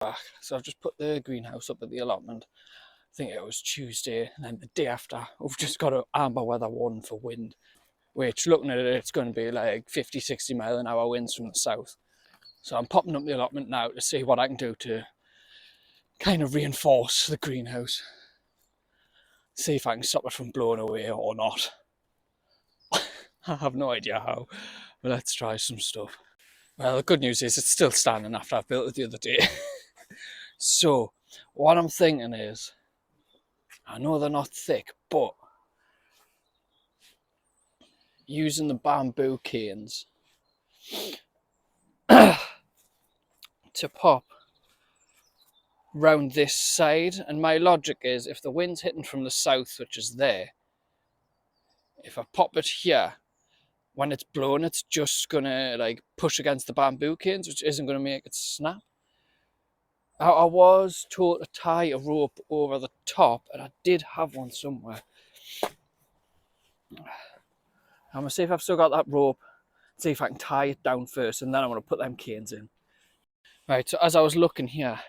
back. So I've just put the greenhouse up at the allotment. I think it was Tuesday, and then the day after, we've just got an amber weather warning for wind, which looking at it, it's going to be like 50, 60 mile an hour winds from the south. So I'm popping up the allotment now to see what I can do to kind of reinforce the greenhouse. See if I can stop it from blowing away or not. I have no idea how, but let's try some stuff. Well, the good news is it's still standing after I built it the other day. So, what I'm thinking is, I know they're not thick, but using the bamboo canes to pop round this side, and my logic is if the wind's hitting from the south, which is there, if I pop it here, when it's blowing, it's just gonna like push against the bamboo canes, which isn't gonna make it snap. I was told to tie a rope over the top, and I did have one somewhere. I'm gonna see if I've still got that rope, see if I can tie it down first, and then I'm gonna put them canes in. Right, so as I was looking here,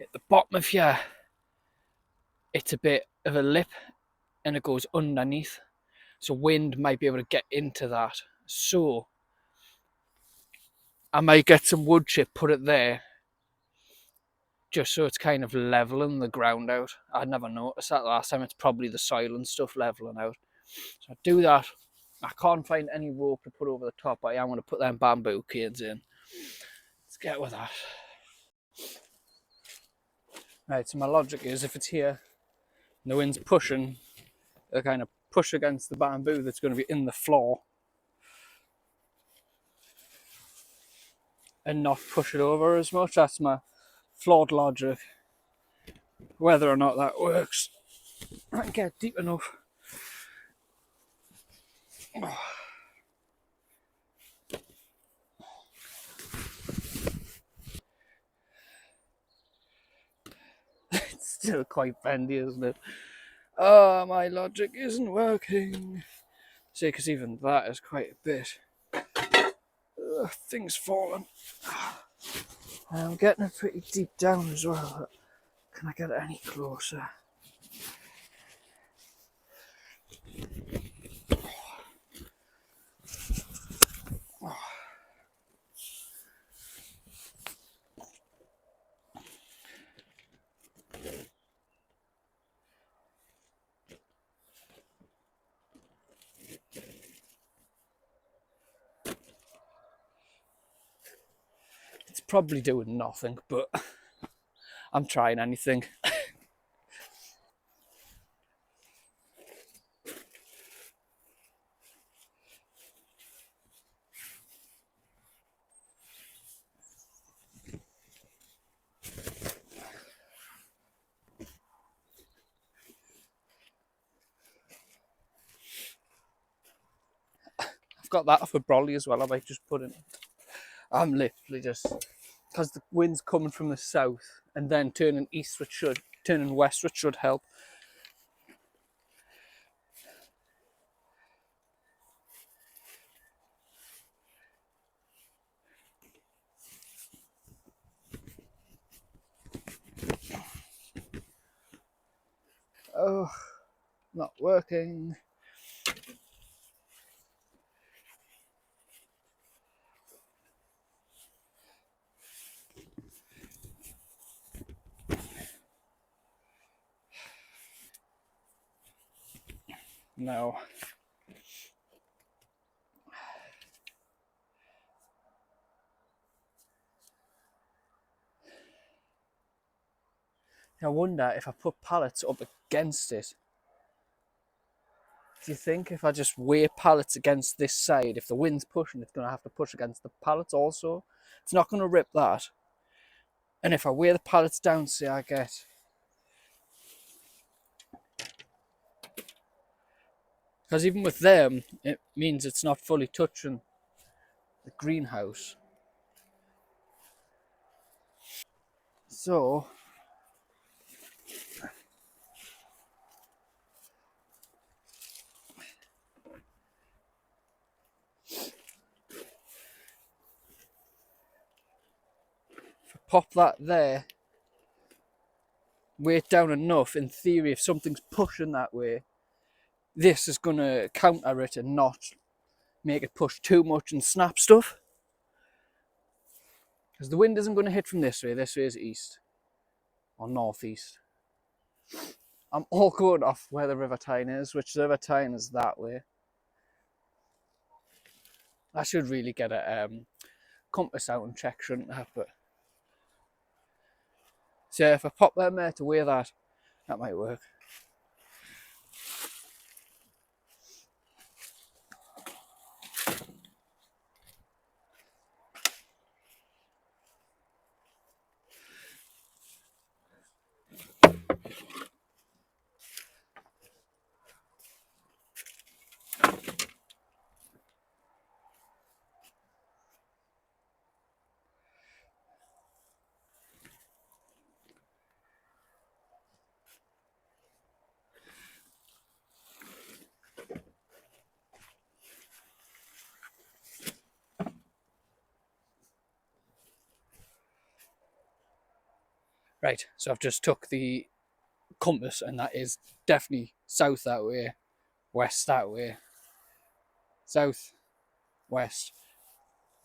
at the bottom of here, it's a bit of a lip and it goes underneath. So wind might be able to get into that. So I might get some wood chip, put it there, just so it's kind of leveling the ground out. I never noticed that last time. It's probably the soil and stuff leveling out. So I do that. I can't find any rope to put over the top, but I am going to put them bamboo canes in. Let's get with that. Right, so my logic is if it's here, and the wind's pushing, it'll kind of push against the bamboo that's going to be in the floor and not push it over as much. That's my flawed logic. Whether or not that works, I can get deep enough. It's still quite bendy, isn't it? Oh, my logic isn't working. See, because even that is quite a bit. Things falling. I'm getting it pretty deep down as well. Can I get it any closer? It's probably doing nothing, but I'm trying anything. I've got that off a brolly as well. I might just put it. I'm literally just, because the wind's coming from the south and then turning east, turning west, which should help. Oh, not working. No. I wonder if I put pallets up against it. Do you think if I just weigh pallets against this side, if the wind's pushing, it's going to have to push against the pallets also? It's not going to rip that. And if I weigh the pallets down, say I get... Because even with them, it means it's not fully touching the greenhouse. So... if I pop that there, weight down enough, in theory, if something's pushing that way, this is going to counter it and not make it push too much and snap stuff. Because the wind isn't going to hit from this way is east or northeast. I'm all going off where the River Tyne is, which the River Tyne is that way. I should really get a compass out and check, shouldn't I? But so if I pop them there to weigh that might work. Right, so I've just took the compass and that is definitely south that way, west that way, south, west.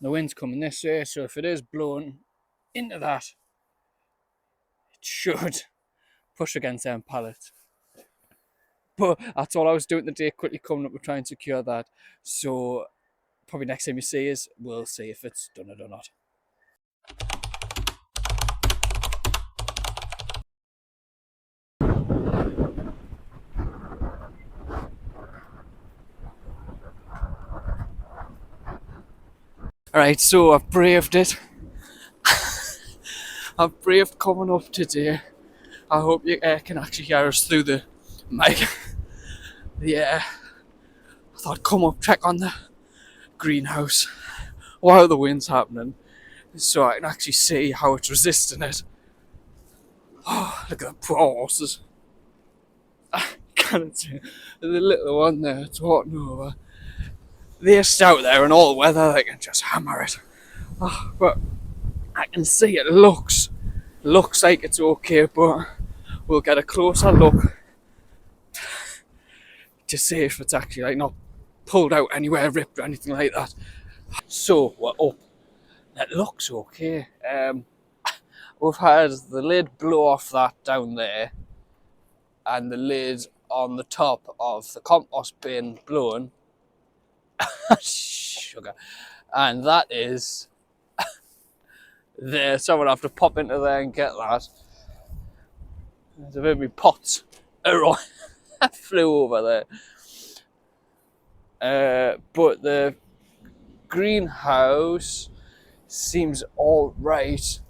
The wind's coming this way, so if it is blowing into that, it should push against them pallets. But that's all I was doing today, quickly coming up with trying to secure that. So probably next time you see us, we'll see if it's done it or not. Alright, so I've braved it. I've braved coming up today. I hope you can actually hear us through the mic. Yeah, I thought come up, check on the greenhouse while the wind's happening, so I can actually see how it's resisting it. Oh, look at the poor horses. I can't see the little one there, it's walking over. They're out there in all weather, they can just hammer it. Oh, but I can see it looks like it's okay, but we'll get a closer look to see if it's actually like not pulled out anywhere, ripped or anything like that. So we're up. It looks okay. We've had the lid blow off that down there, and the lid on the top of the compost bin blown. Sugar. And that is there. Someone have to pop into there and get that. There's a bit of me pots flew over there. But the greenhouse seems all right.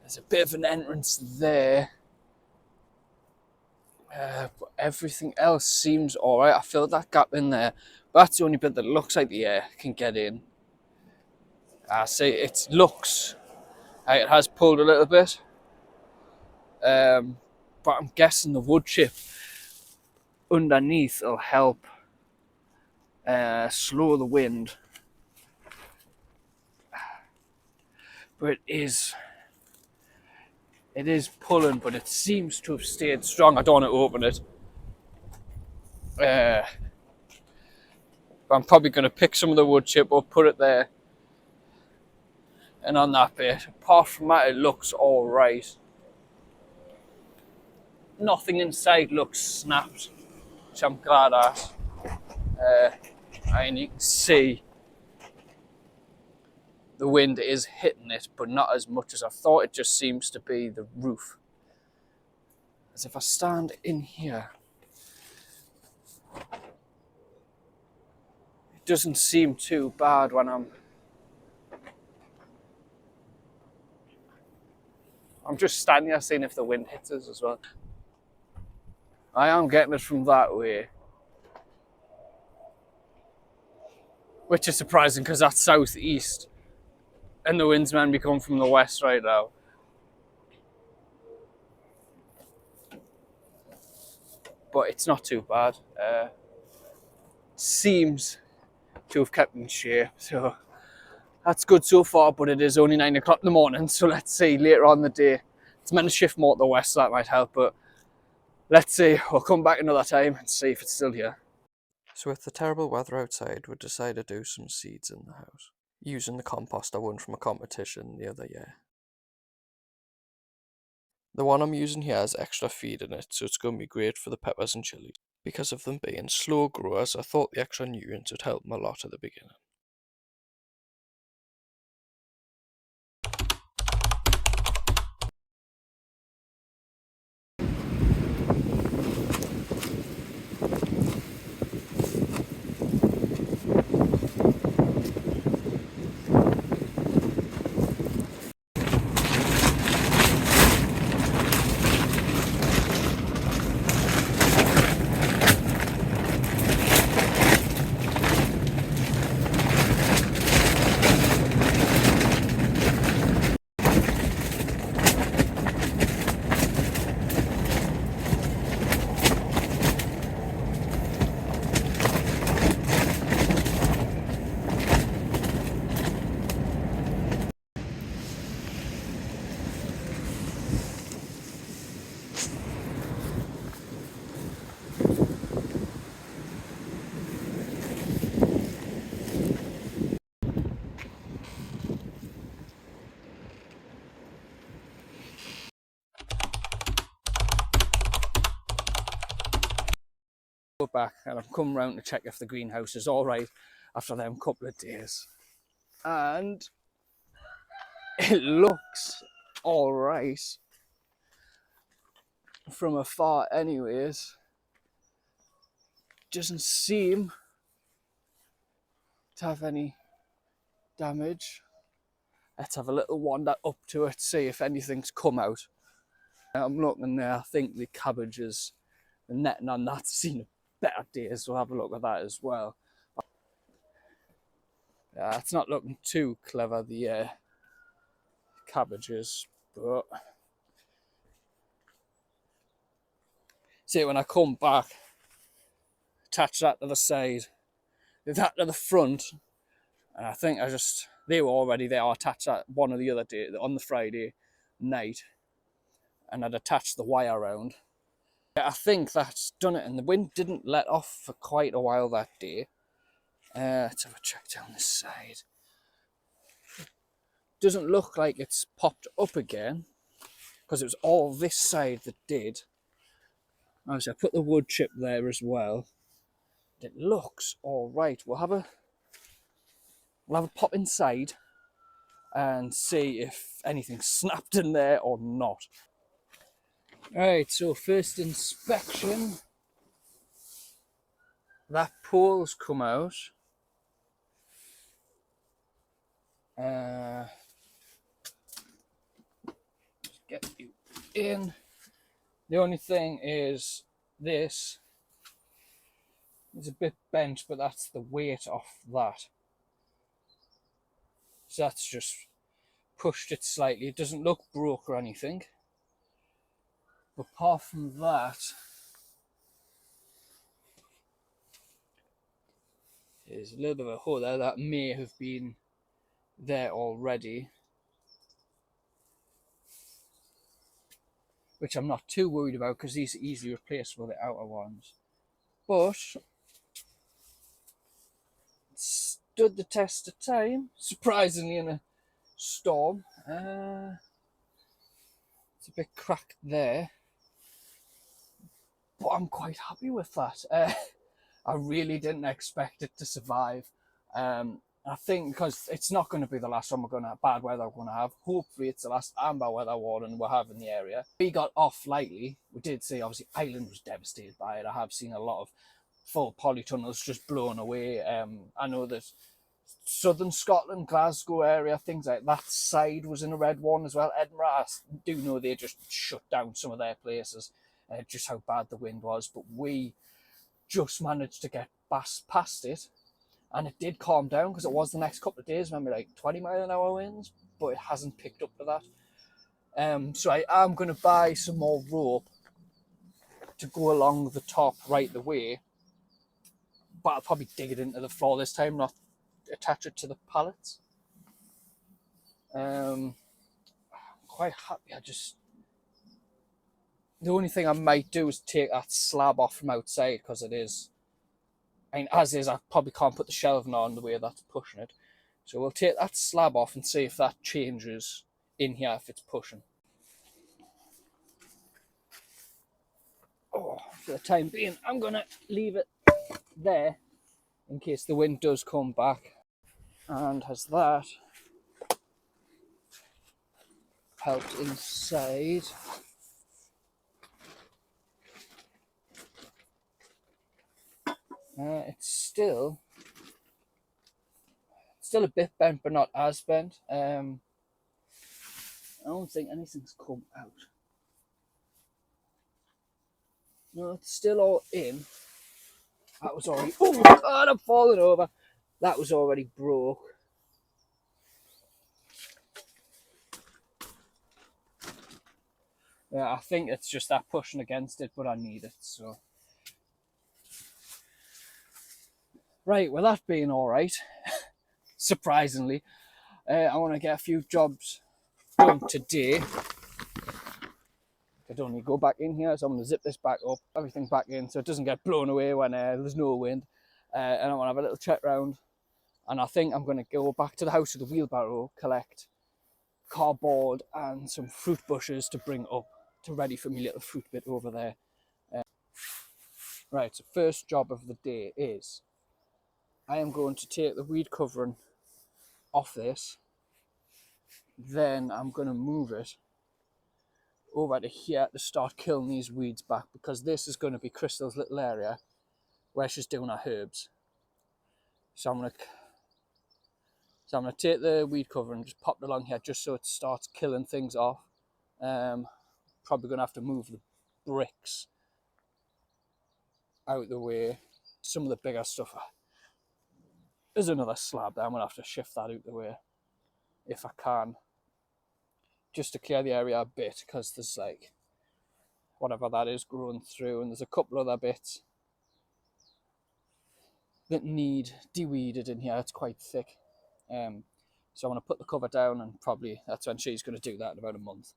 There's a bit of an entrance there. But everything else seems all right. I filled that gap in there. But that's the only bit that looks like the air can get in. I say it looks like it has pulled a little bit. But I'm guessing the wood chip underneath will help slow the wind. But it is pulling, but it seems to have stayed strong. I don't want to open it. But I'm probably going to pick some of the wood chip up, put it there, and on that bit. Apart from that, it looks all right. Nothing inside looks snapped, which I'm glad at. And you can see the wind is hitting it, but not as much as I thought. It just seems to be the roof. As if I stand in here, it doesn't seem too bad when I'm just standing here seeing if the wind hits us as well. I am getting it from that way, which is surprising because that's southeast and the wind's meant to be coming from the west right now. But it's not too bad. Seems to have kept in shape, so that's good so far. But it is only 9 o'clock in the morning, so let's see later on in the day It's meant to shift more to the west, so that might help, but let's see. We'll come back another time and see if it's still here. So with the terrible weather outside, we decided to do some seeds in the house, using the compost I won from a competition the other year. The one I'm using here has extra feed in it, so it's going to be great for the peppers and chilies. Because of them being slow growers, I thought the extra nutrients would help them a lot at the beginning. Back and I've come round to check if the greenhouse is all right after them couple of days, and it looks all right from afar anyways. Doesn't seem to have any damage. Let's have a little wander up to it, see if anything's come out. I'm looking there. I think the cabbages, the netting on that's seen better days, so we'll have a look at that as well. Yeah, it's not looking too clever, the cabbages, but see, when I come back, attach that to the side, that to the front, and I think they were already there. I attached that one of the other day, on the Friday night, and I'd attached the wire around. I think that's done it, and the wind didn't let off for quite a while that day. Let's have a check down this side. Doesn't look like it's popped up again, because it was all this side that did. Obviously, I put the wood chip there as well. It looks all right. We'll have a pop inside and see if anything snapped in there or not. Right, so first inspection. That pole's come out. Get you in. The only thing is this is a bit bent, but that's the weight off that. So that's just pushed it slightly. It doesn't look broke or anything. But apart from that, there's a little bit of a hole there that may have been there already, which I'm not too worried about because these are easily replaceable, the outer ones. But it stood the test of time, surprisingly, in a storm. It's a bit cracked there, but I'm quite happy with that. I really didn't expect it to survive. I think because it's not going to be the last one we're going to have, bad weather we're going to have. Hopefully it's the last amber weather warning we'll have in the area. We got off lightly. We did see, obviously, Ireland was devastated by it. I have seen a lot of full polytunnels just blown away. I know that southern Scotland, Glasgow area, things like that side was in a red one as well. Edinburgh, I do know they just shut down some of their places, just how bad the wind was. But we just managed to get past it. And it did calm down because it was the next couple of days, remember, like 20-mile-an-hour winds, but it hasn't picked up to that. So I am going to buy some more rope to go along the top right the way, but I'll probably dig it into the floor this time, not attach it to the pallets. I'm quite happy. I just The only thing I might do is take that slab off from outside, because it is, I mean, as is, I probably can't put the shelving on the way that's pushing it. So we'll take that slab off and see if that changes in here, if it's pushing. Oh, for the time being, I'm going to leave it there in case the wind does come back. And has that helped inside? It's still a bit bent, but not as bent. I don't think anything's come out. No, it's still all in. That was already, oh God, I'm falling over. That was already broke. Yeah, I think it's just that pushing against it, but I need it, so. Right, well, that being all right, surprisingly, I want to get a few jobs done today. I don't need to go back in here, so I'm going to zip this back up, everything back in, so it doesn't get blown away when there's no wind. And I want to have a little check round. And I think I'm going to go back to the house with the wheelbarrow, collect cardboard and some fruit bushes to bring up to ready for my little fruit bit over there. Right, so first job of the day is I am going to take the weed covering off this. Then I'm going to move it over to here to start killing these weeds back, because this is going to be Crystal's little area where she's doing her herbs. So I'm going to take the weed cover and just pop it along here just so it starts killing things off. Probably going to have to move the bricks out the way. Some of the bigger stuff. There's another slab there. I'm going to have to shift that out the way if I can, just to clear the area a bit, because there's like whatever that is growing through, and there's a couple other bits that need de-weeded in here. It's quite thick. So I'm going to put the cover down, and probably that's when she's going to do that in about a month.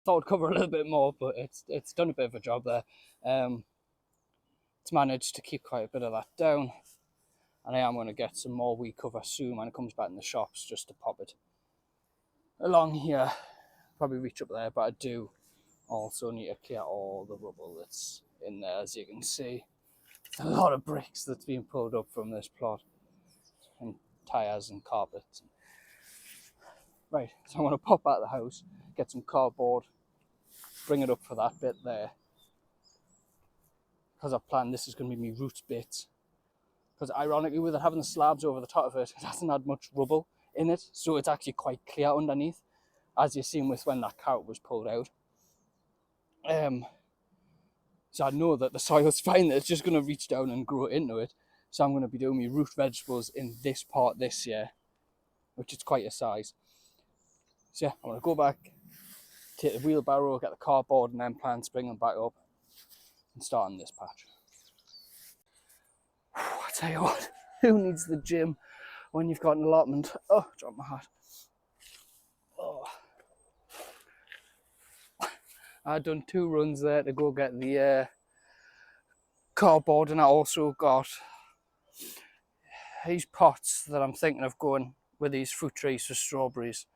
Thought I'd cover a little bit more, but it's done a bit of a job there. It's managed to keep quite a bit of that down, and I am going to get some more weed cover soon when it comes back in the shops, just to pop it along here. Probably reach up there, but I do also need to clear all the rubble that's in there. As you can see, a lot of bricks that's been pulled up from this plot, and tyres and carpets. Right, so I'm going to pop out of the house, get some cardboard, bring it up for that bit there, because I've planned this is going to be my root bit, because ironically, with it having the slabs over the top of it, it hasn't had much rubble in it, so it's actually quite clear underneath, as you've seen with when that carrot was pulled out. So I know that the soil's fine, that it's just going to reach down and grow into it. So I'm going to be doing my root vegetables in this part this year, which is quite a size. So yeah, I'm going to go back, take the wheelbarrow, get the cardboard, and then plan to bring them back up and start on this patch. I tell you what, who needs the gym when you've got an allotment? Oh, drop my hat. Oh. I done 2 runs there to go get the cardboard, and I also got these pots that I'm thinking of going with these fruit trees for strawberries.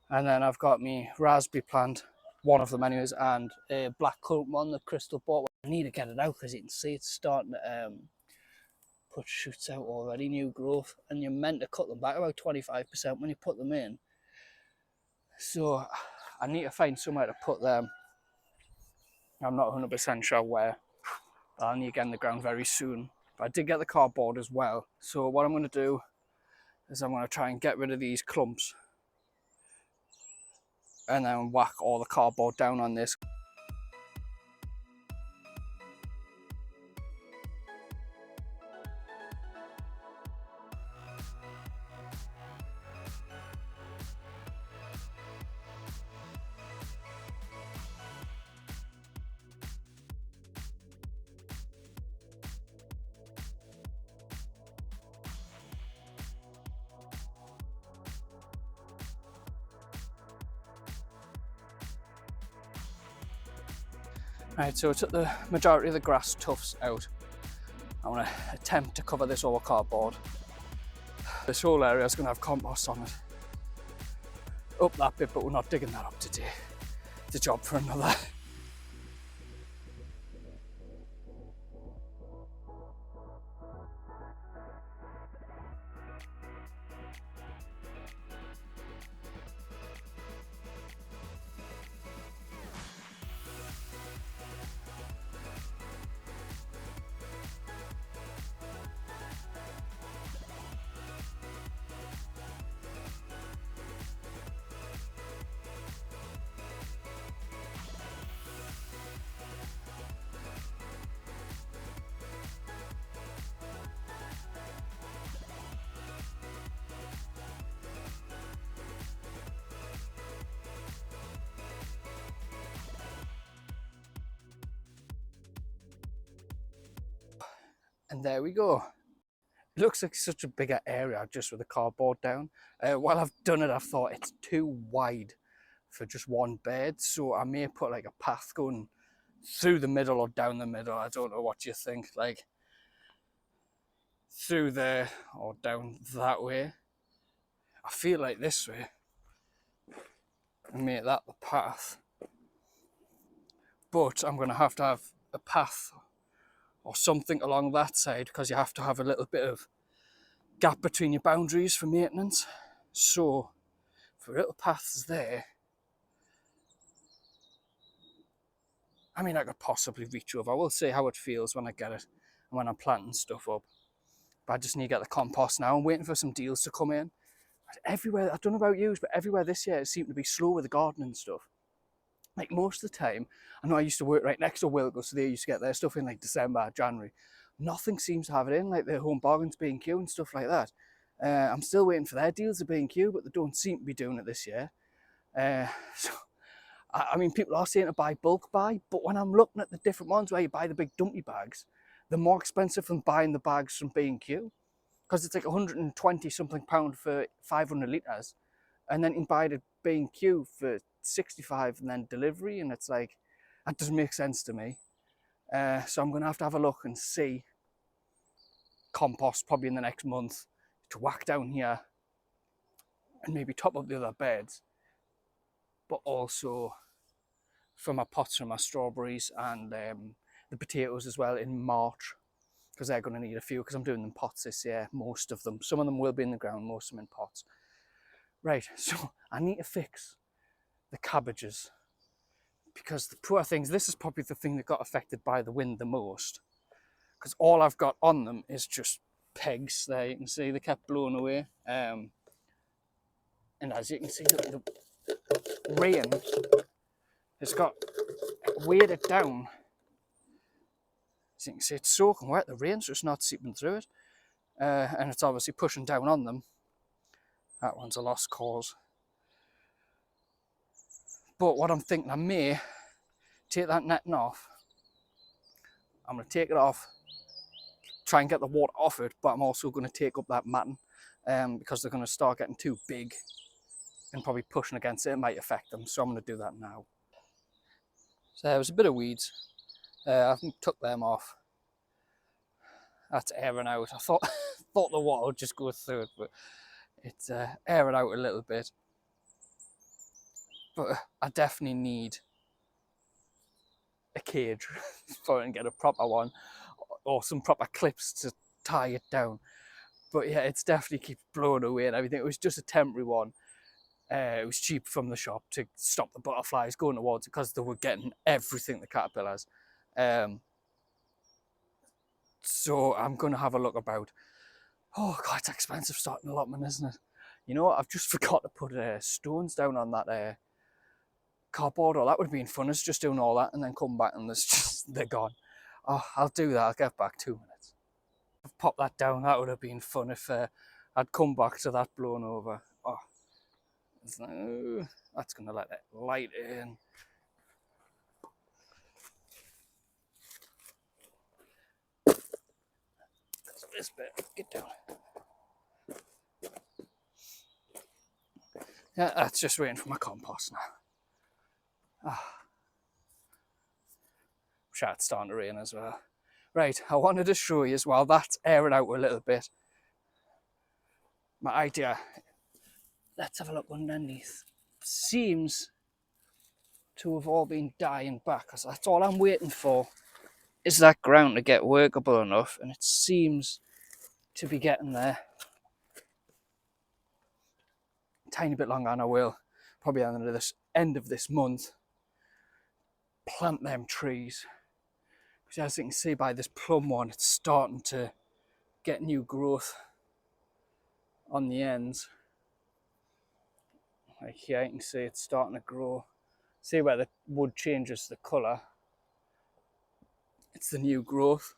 And then I've got me raspberry plant, one of them anyways, and a black currant one that Crystal bought. I need to get it out because you can see it's starting to put shoots out already, new growth, and you're meant to cut them back about 25% when you put them in. So I need to find somewhere to put them. I'm not 100% sure where. I'll need to get in the ground very soon. But I did get the cardboard as well. So what I'm going to do is I'm going to try and get rid of these clumps and then whack all the cardboard down on this. Right, so I took the majority of the grass tufts out. I want to attempt to cover this all with cardboard. This whole area is going to have compost on it. Up that bit, but we're not digging that up today. It's a job for another. And there we go. It looks like such a bigger area just with the cardboard down. While I've done it, I've thought it's too wide for just one bed, so I may put like a path going through the middle or down the middle. I don't know what you think, like through there or down that way. I feel like this way, and make that the path. But I'm going to have a path or something along that side because you have to have a little bit of gap between your boundaries for maintenance. So for little paths there, I mean, I could possibly reach over. I will see how it feels when I get it and when I'm planting stuff up. But I just need to get the compost now. I'm waiting for some deals to come in. Everywhere, I don't know about you, but everywhere this year it seemed to be slow with the gardening stuff. Like most of the time, I know I used to work right next to Wilco, so they used to get their stuff in like December, January. Nothing seems to have it in, like their Home Bargains, B&Q and stuff like that. I'm still waiting for their deals at B&Q, but they don't seem to be doing it this year. So, I mean, people are saying to buy bulk buy, but when I'm looking at the different ones where you buy the big dumpy bags, they're more expensive than buying the bags from B&Q because it's like 120 something pound for 500 litres. And then you can buy the B&Q for 65 and then delivery, and it's like, that doesn't make sense to me. So I'm going to have a look and see compost probably in the next month to whack down here and maybe top up the other beds, but also for my pots for my strawberries and the potatoes as well in March, because they're going to need a few because I'm doing them pots this year, most of them. Some of them will be in the ground, most of them in pots. Right, so I need to fix the cabbages because the poor things, this is probably the thing that got affected by the wind the most, because all I've got on them is just pegs there. You can see they kept blowing away, and as you can see, the rain has got weighed it down. As you can see, it's soaking wet. The rain's just not seeping through it, and it's obviously pushing down on them. That one's a lost cause. But what I'm thinking, I may take that netting off. I'm going to take it off, try and get the water off it, but I'm also going to take up that matting because they're going to start getting too big and probably pushing against it. It might affect them, so I'm going to do that now. So there was a bit of weeds. I took them off. That's airing out. I thought thought the water would just go through it, but it's airing out a little bit. But I definitely need a cage for it and get a proper one, or some proper clips to tie it down. But yeah, it's definitely keeps blowing away and everything. It was just a temporary one. It was cheap from the shop to stop the butterflies going towards it because they were getting everything, the caterpillars. So I'm going to have a look about. Oh God, it's expensive starting allotment, isn't it? You know what? I've just forgot to put stones down on that cardboard. Or that would have been fun. It's just doing all that and then come back and they're gone. Oh, I'll do that. I'll get back 2 minutes. I've popped that down. That would have been fun if I'd come back to that blown over. Oh, that's going to let it light in. This bit, get down. Yeah, that's just waiting for my compost now. Oh. Sure, it's starting to rain as well. Right, I wanted to show you as well, that's airing out a little bit. My idea, let's have a look underneath. Seems to have all been dying back, because that's all I'm waiting for, is that ground to get workable enough, and it seems to be getting there. A tiny bit longer, and I will, probably at the end of this month, plant them trees. Because as you can see by this plum one, it's starting to get new growth on the ends. Like here you can see it's starting to grow. See where the wood changes the colour? It's the new growth.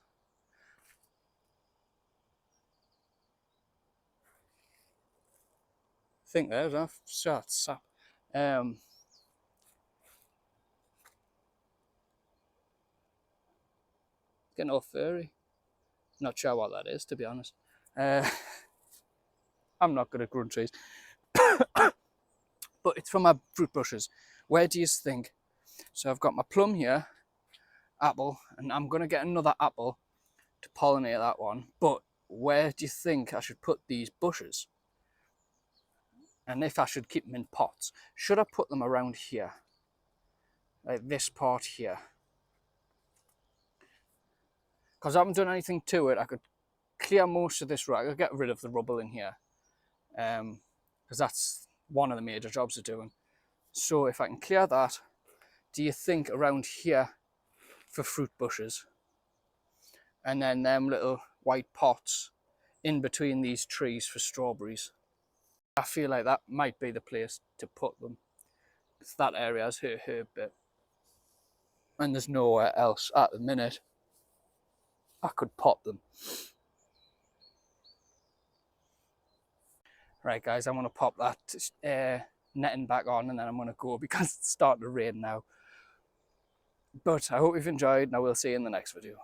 I think there's a short sap. Getting all furry. Not sure what that is, to be honest. I'm not good at growing trees. But it's from my fruit bushes. Where do you think? So I've got my plum here, apple, and I'm going to get another apple to pollinate that one. But where do you think I should put these bushes? And if I should keep them in pots, should I put them around here? Like this part here? Because I haven't done anything to it, I could clear most of this rock. I could get rid of the rubble in here. Because that's one of the major jobs of doing. So if I can clear that, do you think around here for fruit bushes? And then them little white pots in between these trees for strawberries. I feel like that might be the place to put them. Because that area has her herb bit. And there's nowhere else at the minute I could pop them. Right guys, I'm going to pop that netting back on and then I'm going to go because it's starting to rain now. But I hope you've enjoyed and I will see you in the next video.